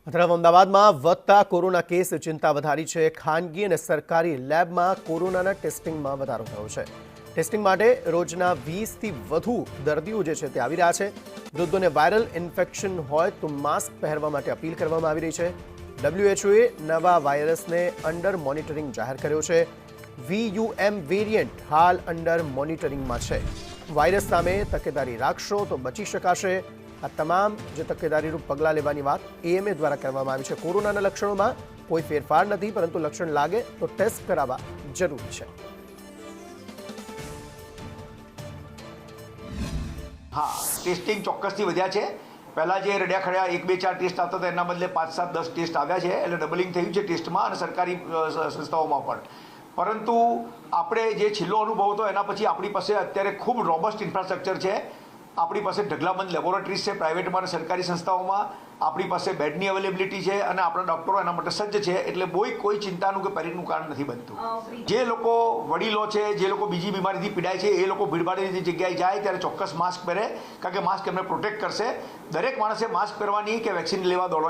તરફ અમદાવાદમાં વધતા કોરોના કેસ ચિંતા વધારી છે। ખાનગી અને સરકારી લેબમાં કોરોનાના ટેસ્ટિંગમાં વધારો થયો છે। ટેસ્ટિંગ માટે રોજના 20થી વધુ દર્દીઓ જે છે તે આવી રહ્યા છે। વૃદ્ધોને વાયરલ ઇન્ફેક્શન હોય તો માસ્ક પહેરવા માટે અપીલ કરવામાં આવી રહી છે। WHOએ નવા વાયરસને અંડર મોનિટરિંગ જાહેર કર્યો છે। VUM વેરિયન્ટ હાલ અંડર મોનિટરિંગમાં છે। વાયરસ સામે તકેદારી રાખશો તો બચી શકાશે। આ તમામ જે તકેદારીરૂપ પગલાં લેવાની વાત AMA દ્વારા કરવામાં આવી છે। કોરોનાના લક્ષણોમાં કોઈ ફેરફાર નથી, પરંતુ લક્ષણ લાગે તો ટેસ્ટ કરાવવા જરૂરી છે। હા, ટેસ્ટિંગ ચોક્કસથી વધ્યા છે। પહેલાં જે રડ્યા ખડ્યા 1, 2, 4 ટેસ્ટ આવતા હતા એના બદલે 5, 7, 10 ટેસ્ટ આવ્યા છે। એટલે ડબલિંગ થયું છે ટેસ્ટમાં અને સરકારી સંસ્થાઓમાં પણ। પરંતુ આપણે જે છેલ્લો અનુભવ હતો એના પછી આપણી પાસે અત્યારે ખૂબ રોબસ્ટ ઇન્ફ્રાસ્ટ્રક્ચર છે। આપણી પાસે ઢગલાબંધ લેબોરેટરીઝ છે પ્રાઇવેટમાં અને સરકારી સંસ્થાઓમાં। આપણી પાસે બેડની અવેલેબિલિટી છે અને આપણા ડૉક્ટરો એના માટે સજ્જ છે। એટલે કોઈ ચિંતાનું કે પેનિકનું કારણ નથી બનતું। જે લોકો વડીલો છે, જે લોકો બીજી બીમારીથી પીડાય છે, એ લોકો ભીડભાડની જગ્યાએ જાય ત્યારે ચોક્કસ માસ્ક પહેરે, કારણ કે માસ્ક એમને પ્રોટેક્ટ કરશે। દરેક માણસે માસ્ક પહેરવાની કે વેક્સિન લેવા દોડવાની